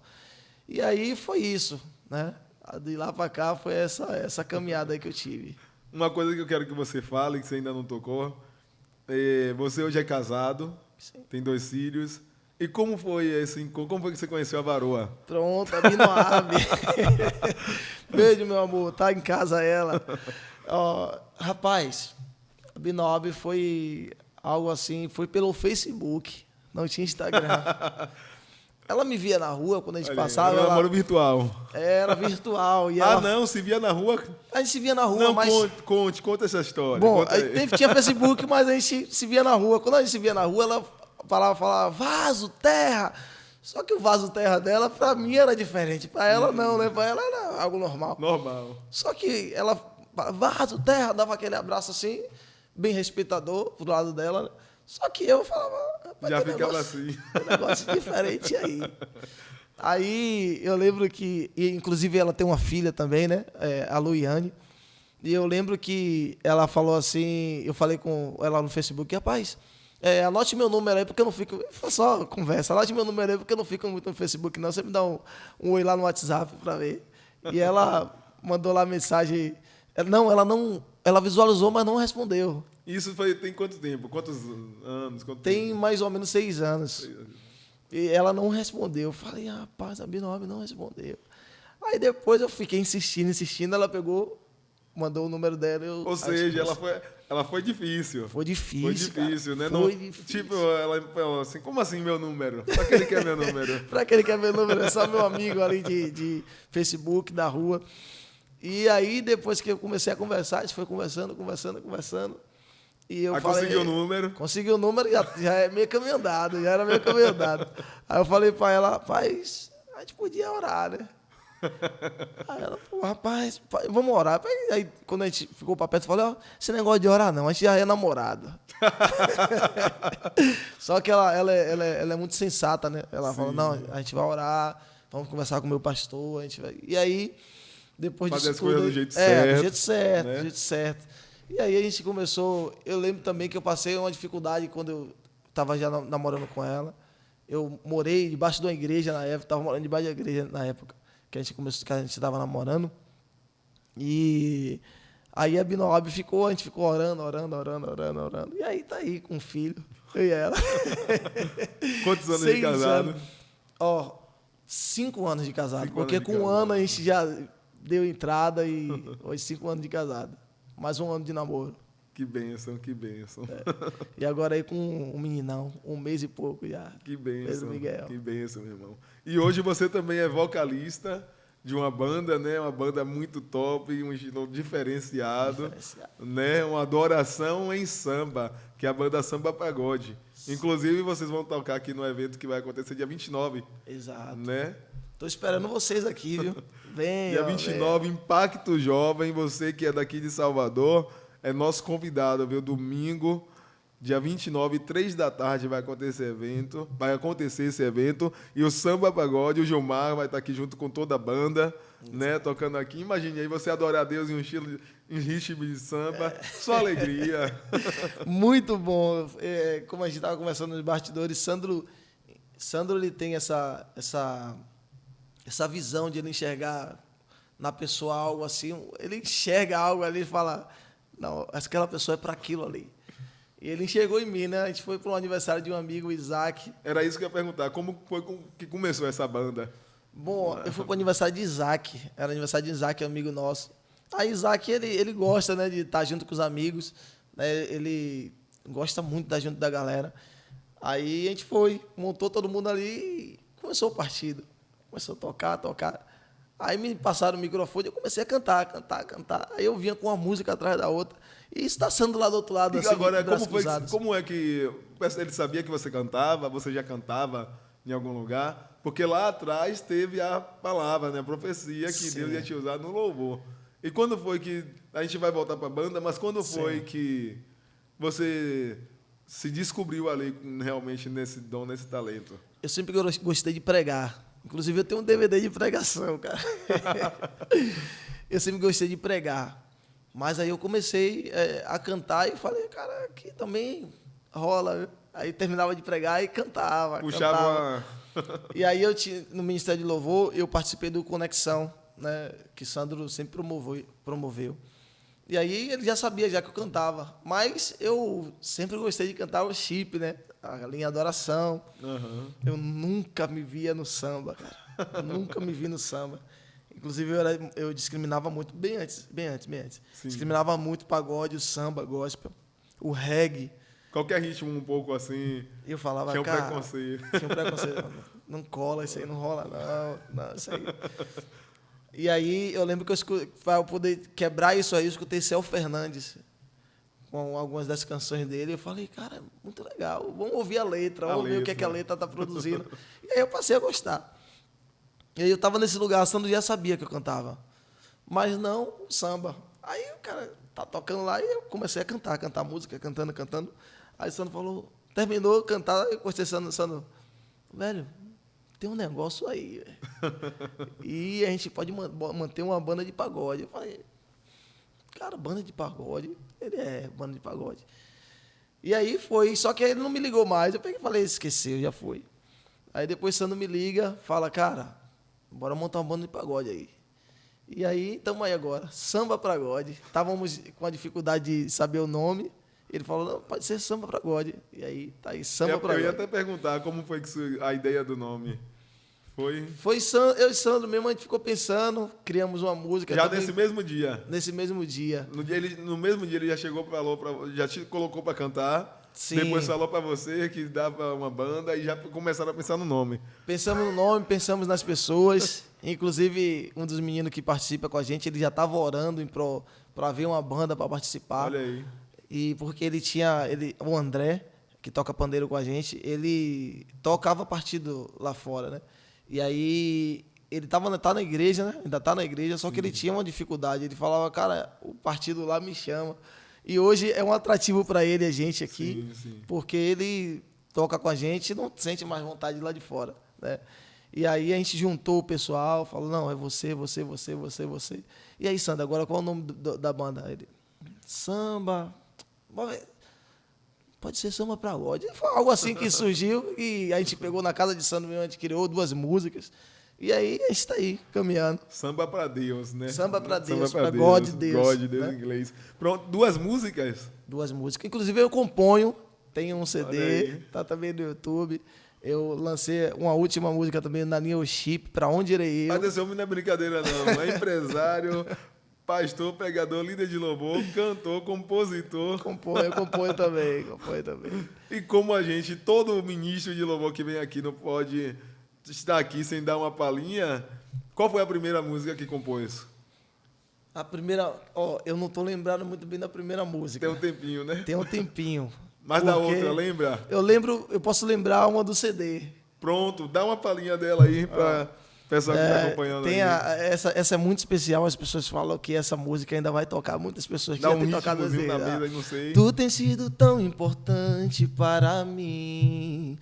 E aí foi isso, né? De lá para cá foi essa caminhada aí que eu tive. Uma coisa que eu quero que você fale, que você ainda não tocou, você hoje é casado, Sim. tem 2 filhos. E como foi que você conheceu a varoa? Pronto, a Binoab. Beijo, meu amor, tá em casa ela. Rapaz, a Binoab foi algo assim, foi pelo Facebook, não tinha Instagram. Ela me via na rua quando a gente passava. Era namoro virtual. Era virtual. E não, se via na rua. A gente se via na rua, não, mas. Conta essa história. Bom, tinha Facebook, mas a gente se via na rua. Quando a gente se via na rua, ela falava vaso, terra. Só que o vaso terra dela, pra mim, era diferente. Pra ela, não, né? Pra ela era algo normal. Normal. Só que ela, vaso, terra, dava aquele abraço assim, bem respeitador pro lado dela, né? Só que eu falava... Já ficava assim. Um negócio diferente aí. Aí eu lembro que... Inclusive ela tem uma filha também, né? A Luiane. E eu lembro que ela falou assim... Eu falei com ela no Facebook, rapaz... anote meu número aí, porque eu não fico... Foi só conversa. Anote meu número aí, porque eu não fico muito no Facebook, não. Você me dá um oi lá no WhatsApp pra ver. E ela mandou lá mensagem... Ela visualizou, mas não respondeu. Isso tem quanto tempo? Quantos anos? Tem mais ou menos 6 anos. E ela não respondeu. Eu falei, rapaz, a Binoab não respondeu. Aí depois eu fiquei insistindo. Ela pegou, mandou o número dela. Ou seja, ela foi difícil. Foi difícil. Foi difícil, cara. né? Foi difícil. Tipo, ela falou assim: como assim meu número? Pra que ele quer meu número? Pra que ele quer meu número? É só meu amigo ali de Facebook, da rua. E aí, depois que eu comecei a conversar, a gente foi conversando. E eu falei, conseguiu o número? Consegui o número, já é meio caminho andado, já era meio caminho andado. Aí eu falei pra ela, rapaz, a gente podia orar, né? Aí ela falou, rapaz, vamos orar. Aí quando a gente ficou pra perto, eu falei, esse negócio de orar não, a gente já é namorado. Só que ela é muito sensata, né? Ela falou, não, a gente vai orar, vamos conversar com o meu pastor, a gente vai... E aí, depois fazer disso as coisas tudo... do jeito certo. Do jeito certo, né? do jeito certo. E aí a gente começou... Eu lembro também que eu passei uma dificuldade quando eu estava já namorando com ela. Eu morei debaixo de uma igreja na época, estava morando debaixo da igreja na época que a gente estava namorando. E aí a Binoab a gente ficou orando. E aí tá aí com um filho, eu e ela. Quantos anos de casado? 5 anos de casado, porque com 1 ano a gente já deu entrada e hoje 5 anos de casado. Mais 1 ano de namoro. Que bênção, que bênção. E agora aí com um meninão, 1 mês e pouco já. Que bênção, Pedro Miguel. Que bênção, meu irmão. E hoje você também é vocalista de uma banda, né? Uma banda muito top, um estilo diferenciado. Né? Uma adoração em samba, que é a banda Samba Pagode. Sim. Inclusive, vocês vão tocar aqui no evento que vai acontecer dia 29. Exato. Né? Tô esperando vocês aqui, viu? Venha. Dia 29, Impacto Jovem, você que é daqui de Salvador, é nosso convidado, viu? Domingo, dia 29, 3 da tarde vai acontecer esse evento. E o Samba Pagode, o Gilmar vai estar aqui junto com toda a banda, né? Tocando aqui. Imagine aí você adorar a Deus em um estilo, em ritmo de samba. Só alegria. Muito bom. Como a gente estava conversando nos bastidores, Sandro ele tem essa visão de ele enxergar na pessoa algo assim. Ele enxerga algo ali e fala, não, aquela pessoa é para aquilo ali. E ele enxergou em mim, né? A gente foi para um aniversário de um amigo, o Isaac. Era isso que eu ia perguntar. Como foi que começou essa banda? Bom, eu fui para o aniversário de Isaac. Era aniversário de Isaac, amigo nosso. Aí Isaac, ele gosta, né, de estar junto com os amigos. Né? Ele gosta muito de estar junto da galera. Aí a gente foi, montou todo mundo ali e começou o partido. Começou a tocar. Aí me passaram o microfone e eu comecei a cantar. Aí eu vinha com uma música atrás da outra. E isso está sendo lá do outro lado. E assim, agora, como é que... Ele sabia que você cantava? Você já cantava em algum lugar? Porque lá atrás teve a palavra, né? A profecia que Sim. Deus ia te usar no louvor. E quando foi que... A gente vai voltar para a banda, mas quando foi que você se descobriu ali realmente nesse dom, nesse talento? Eu sempre gostei de pregar. Inclusive, eu tenho um DVD de pregação, cara. Eu sempre gostei de pregar. Mas aí eu comecei a cantar e falei, cara, aqui também rola. Aí terminava de pregar e cantava. Puxava... E aí no Ministério de Louvor, eu participei do Conexão, né, que Sandro sempre promoveu. E aí ele já sabia já que eu cantava. Mas eu sempre gostei de cantar o chip, né? A linha Adoração. Uhum. Eu nunca me via no samba, cara. Eu nunca me vi no samba. Inclusive, eu discriminava muito, bem antes. Sim. Discriminava muito o pagode, o samba, gospel, o reggae. Qualquer ritmo um pouco assim... E eu falava, tinha um cara... preconceito. Tinha um preconceito. Não cola, isso aí não rola, não, isso aí... E aí, eu lembro que para eu poder quebrar isso aí, eu escutei Céu Fernandes com algumas das canções dele. Eu falei, cara, muito legal, vamos ouvir a letra, vamos ver o que é que a letra está produzindo. E aí eu passei a gostar. E aí eu estava nesse lugar, o Sandro já sabia que eu cantava, mas não o samba. Aí o cara tá tocando lá e eu comecei a cantar música, cantando. Aí o Sandro falou, terminou de cantar, eu gostei do Sandro, velho, tem um negócio aí, velho. E a gente pode manter uma banda de pagode. Eu falei, cara, banda de pagode? Ele é banda de pagode. E aí foi, só que ele não me ligou mais. Eu peguei e falei, esqueceu, já foi. Aí depois Sandro me liga, fala, cara, bora montar uma banda de pagode aí. E aí, estamos aí agora, Samba Pagode. Estávamos com a dificuldade de saber o nome. Ele falou, não, pode ser Samba Pagode. E aí, tá aí, Samba Pagode. Eu ia até perguntar como foi que a ideia do nome foi. Foi eu e Sandro mesmo, a gente ficou pensando, criamos uma música. Já também, nesse mesmo dia? Nesse mesmo dia. No mesmo dia ele já chegou, já te colocou para cantar. Sim. Depois falou para você que dava uma banda e já começaram a pensar no nome. Pensamos no nome, pensamos nas pessoas. Inclusive, um dos meninos que participa com a gente, ele já estava orando para ver uma banda para participar. Olha aí. E porque o André, que toca pandeiro com a gente, ele tocava partido lá fora, né? E aí ele tá na igreja, né? Ainda tá na igreja, só que ele tinha uma dificuldade. Ele falava, cara, o partido lá me chama. E hoje é um atrativo para ele, a gente aqui, sim. Porque ele toca com a gente e não sente mais vontade de lá de fora, né? E aí a gente juntou o pessoal, falou, não, é você. E aí, Sandra, agora qual é o nome da banda? Ele, Samba... Pode ser Samba Pagode. Foi algo assim que surgiu e a gente pegou na casa de Sandro mesmo, a gente criou 2 músicas. E aí a gente está aí, caminhando. Samba para Deus, né? Samba para Deus, para God de Deus. God de Deus, né? em inglês. Pronto, 2 músicas? 2 músicas. Inclusive eu componho, tenho um CD, tá também no YouTube. Eu lancei uma última música também na linha O Chip, Pra Onde Irei Eu. Mas esse homem não é brincadeira não, é empresário... Pastor, pregador, líder de louvor, cantor, compositor. Eu componho também. E como todo ministro de louvor que vem aqui não pode estar aqui sem dar uma palhinha, qual foi a primeira música que compôs? A primeira, eu não estou lembrando muito bem da primeira música. Tem um tempinho, né? Tem um tempinho. Mas da outra, lembra? Eu posso lembrar uma do CD. Pronto, dá uma palhinha dela aí para Pessoal que está acompanhando Tem aí. essa é muito especial, as pessoas falam que essa música ainda vai tocar, muitas pessoas que Dá já um têm tocado ritmozinho assim. na mesa, não sei. Tu tens sido tão importante para mim,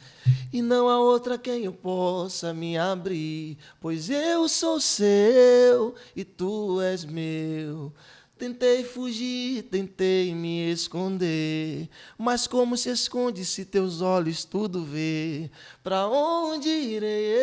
e não há outra quem eu possa me abrir, pois eu sou seu e tu és meu. Tentei fugir, tentei me esconder, mas como se esconde se teus olhos tudo vê? Pra onde irei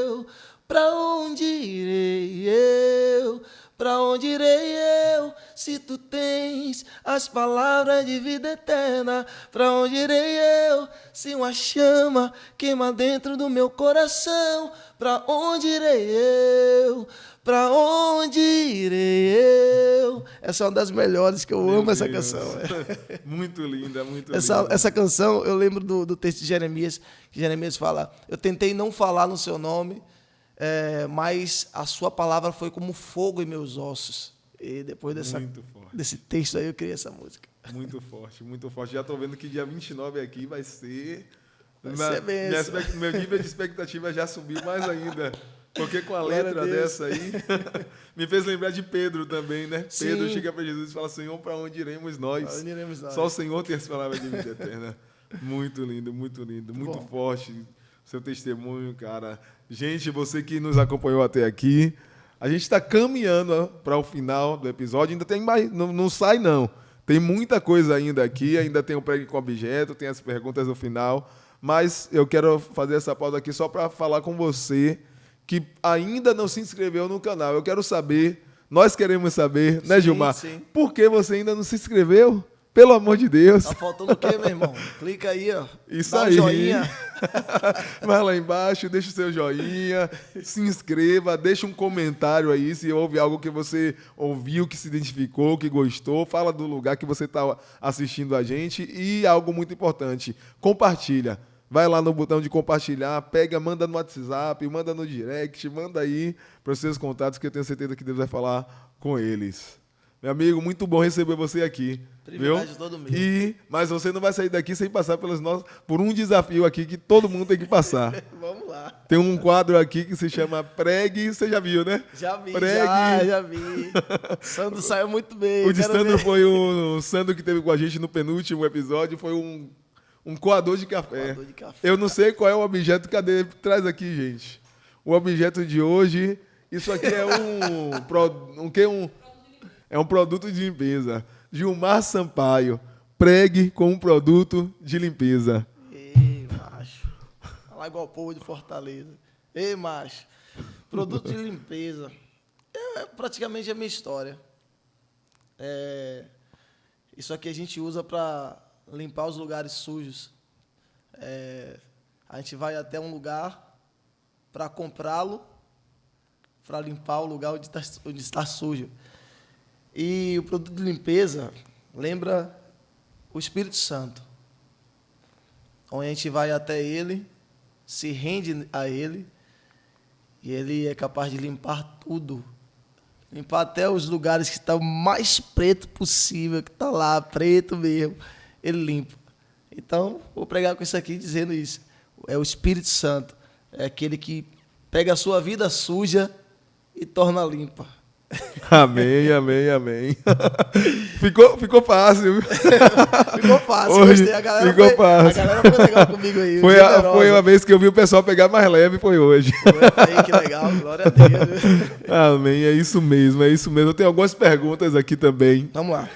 eu? Pra onde irei eu? Pra onde irei eu? Se tu tens as palavras de vida eterna, pra onde irei eu? Se uma chama queima dentro do meu coração, pra onde irei eu? Pra onde irei eu? Essa é uma das melhores que eu Meu amo, essa Deus. canção. Muito linda, muito linda. Essa canção, eu lembro do texto de Jeremias, que Jeremias fala: eu tentei não falar no seu nome, mas a sua palavra foi como fogo em meus ossos. E depois desse texto aí, eu criei essa música. Muito forte, muito forte. Já estou vendo que dia 29 aqui vai ser... Vai ser benção. Meu nível de expectativa já subiu mais ainda. Porque com a letra dessa aí, me fez lembrar de Pedro também, né? Sim. Pedro chega para Jesus e fala: Senhor, para onde iremos nós? Pra onde iremos nós? Só o Senhor tem as palavras de vida eterna. Muito lindo, muito lindo. Muito forte seu testemunho, cara. Gente, você que nos acompanhou até aqui, a gente está caminhando para o final do episódio. Ainda tem mais, não sai não. Tem muita coisa ainda aqui, ainda tem o Pregue com Objeto, tem as perguntas no final. Mas eu quero fazer essa pausa aqui só para falar com você que ainda não se inscreveu no canal. Eu quero saber, nós queremos saber, né, Gilmar? Sim. Por que você ainda não se inscreveu? Pelo amor de Deus. Tá faltando o quê, meu irmão? Clica aí, ó. Isso dá aí. Um joinha. Vai lá embaixo, deixa o seu joinha, se inscreva, deixa um comentário aí se houve algo que você ouviu, que se identificou, que gostou. Fala do lugar que você está assistindo a gente. E algo muito importante, compartilha. Vai lá no botão de compartilhar, pega, manda no WhatsApp, manda no direct, manda aí para os seus contatos, que eu tenho certeza que Deus vai falar com eles. Meu amigo, muito bom receber você aqui. Privilégio todo meu. Mas você não vai sair daqui sem passar por um desafio aqui que todo mundo tem que passar. Vamos lá. Tem um quadro aqui que se chama Pregue, você já viu, né? Já vi, Pregue. já vi. Sandro saiu muito bem. O de Sandro foi o Sandro que teve com a gente no penúltimo episódio, foi um coador de café. Coador de café. Eu não sei qual é o objeto, cadê? Traz aqui, gente. O objeto de hoje, isso aqui é é um produto de limpeza. Gilmar Sampaio, Pregue com um produto de limpeza. Ei, macho. Fala igual o povo de Fortaleza. Ei, macho. Produto de limpeza. Praticamente a minha história. Isso aqui a gente usa para limpar os lugares sujos. A gente vai até um lugar para comprá-lo, para limpar o lugar onde está sujo. E o produto de limpeza lembra o Espírito Santo, onde a gente vai até ele, se rende a ele, e ele é capaz de limpar tudo. Limpar até os lugares que estão mais preto possível, que está lá, preto mesmo, ele limpa. Então, vou pregar com isso aqui dizendo isso. É o Espírito Santo, é aquele que pega a sua vida suja e torna limpa. Amém, amém, amém. Ficou fácil. Ficou fácil, Hoje, gostei. A galera foi legal comigo aí. Foi uma vez que eu vi o pessoal pegar mais leve, foi hoje. Aí, que legal, glória a Deus. Amém, é isso mesmo, é isso mesmo. Eu tenho algumas perguntas aqui também. Vamos lá.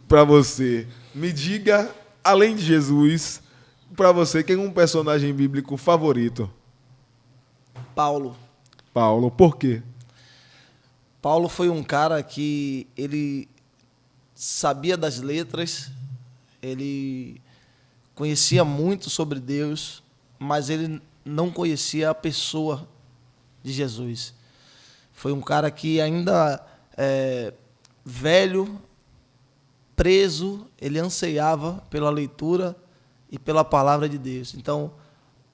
Para você. Me diga, além de Jesus, para você, quem é um personagem bíblico favorito? Paulo. Paulo, por quê? Paulo foi um cara que ele sabia das letras, ele conhecia muito sobre Deus, mas ele não conhecia a pessoa de Jesus. Foi um cara que ainda velho, preso, ele anseiava pela leitura e pela palavra de Deus. Então,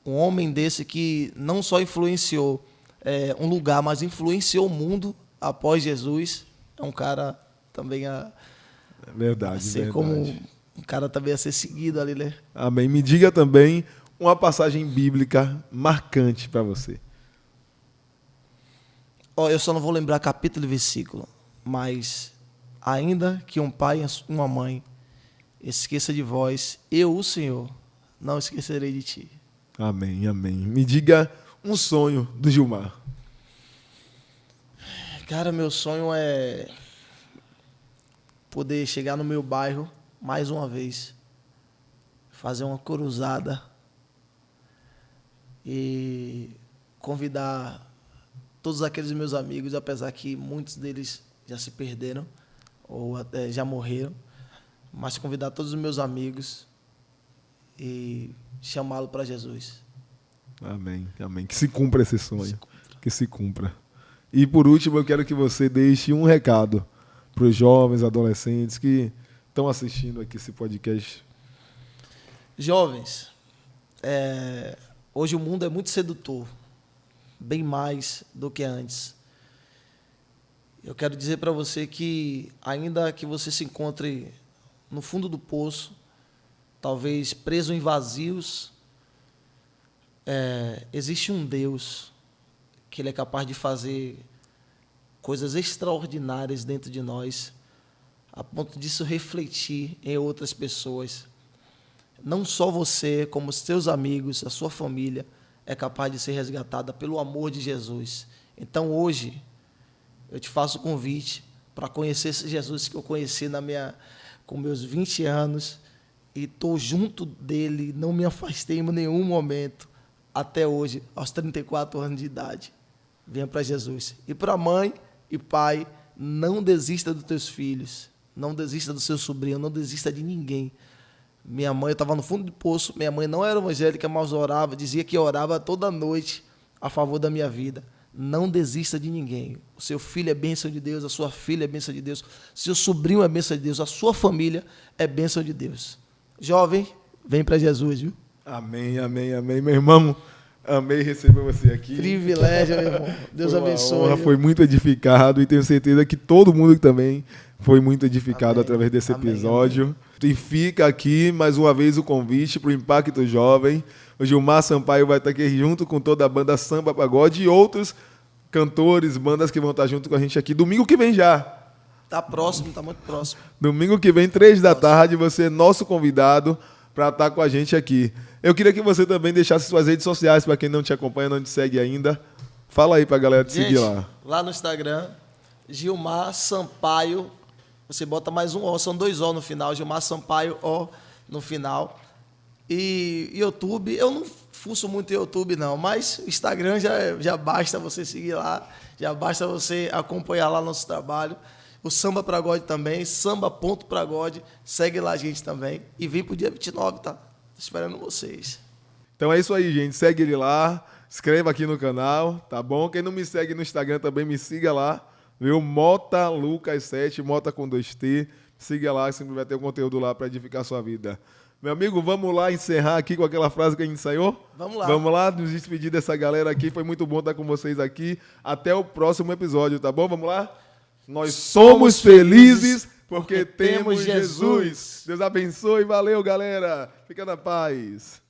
um homem desse que não só influenciou um lugar, mas influenciou o mundo após Jesus, é um cara também Verdade, a ser verdade. como um cara também a ser seguido ali, né? Amém. Me diga também uma passagem bíblica marcante para você. Ó, eu só não vou lembrar capítulo e versículo, mas ainda que um pai e uma mãe esqueça de vós, eu, o Senhor, não esquecerei de ti. Amém, amém. Me diga um sonho do Gilmar. Cara, meu sonho é poder chegar no meu bairro mais uma vez, fazer uma cruzada e convidar todos aqueles meus amigos, apesar que muitos deles já se perderam ou até já morreram, mas convidar todos os meus amigos e chamá-lo para Jesus. Amém, amém. Que se cumpra esse sonho. Que se cumpra. E por último, eu quero que você deixe um recado para os jovens, adolescentes que estão assistindo aqui esse podcast. Jovens, hoje o mundo é muito sedutor, bem mais do que antes. Eu quero dizer para você que, ainda que você se encontre no fundo do poço, talvez preso em vazios, existe um Deus que Ele é capaz de fazer coisas extraordinárias dentro de nós, a ponto disso refletir em outras pessoas. Não só você, como os seus amigos, a sua família, é capaz de ser resgatada pelo amor de Jesus. Então, hoje, eu te faço o convite para conhecer esse Jesus que eu conheci com meus 20 anos e estou junto dele, não me afastei em nenhum momento, até hoje, aos 34 anos de idade. Venha para Jesus. E para mãe e pai, não desista dos teus filhos, não desista do seu sobrinho, não desista de ninguém. Minha mãe, eu estava no fundo do poço, minha mãe não era evangélica, mas orava, dizia que orava toda noite a favor da minha vida. Não desista de ninguém. O seu filho é bênção de Deus, a sua filha é bênção de Deus, seu sobrinho é bênção de Deus, a sua família é bênção de Deus. Jovem, vem para Jesus, viu? Amém, amém, amém. Meu irmão, amei receber você aqui. Privilégio, meu irmão. Deus abençoe. Honra, foi muito edificado e tenho certeza que todo mundo também foi muito edificado através desse episódio. Amém. E fica aqui mais uma vez o convite para o Impacto Jovem. O Gilmar Sampaio vai estar aqui junto com toda a banda Samba Pagode e outros cantores, bandas que vão estar junto com a gente aqui. Domingo que vem já. Tá próximo, tá muito próximo. Domingo que vem, 3 da tarde, você é nosso convidado para estar com a gente aqui. Eu queria que você também deixasse suas redes sociais para quem não te acompanha, não te segue ainda. Fala aí para a galera te seguir lá. Lá no Instagram, Gilmar Sampaio. Você bota mais um O, são 2 O no final. Gilmar Sampaio, O no final. E YouTube, eu não fuço muito YouTube não, mas Instagram já basta você seguir lá, já basta você acompanhar lá nosso trabalho. O Samba Pagode também, samba.pagode, segue lá a gente também. E vem pro dia 29, tá? Tô esperando vocês. Então é isso aí, gente. Segue ele lá, inscreva aqui no canal, tá bom? Quem não me segue no Instagram também, me siga lá. Viu? Mota Lucas 7, Mota com 2T. Siga lá, sempre vai ter um conteúdo lá para edificar a sua vida. Meu amigo, vamos lá encerrar aqui com aquela frase que a gente ensaiou? Vamos lá. Vamos lá, nos despedir dessa galera aqui. Foi muito bom estar com vocês aqui. Até o próximo episódio, tá bom? Vamos lá? Nós somos felizes porque temos Jesus. Deus abençoe. Valeu, galera. Fica na paz.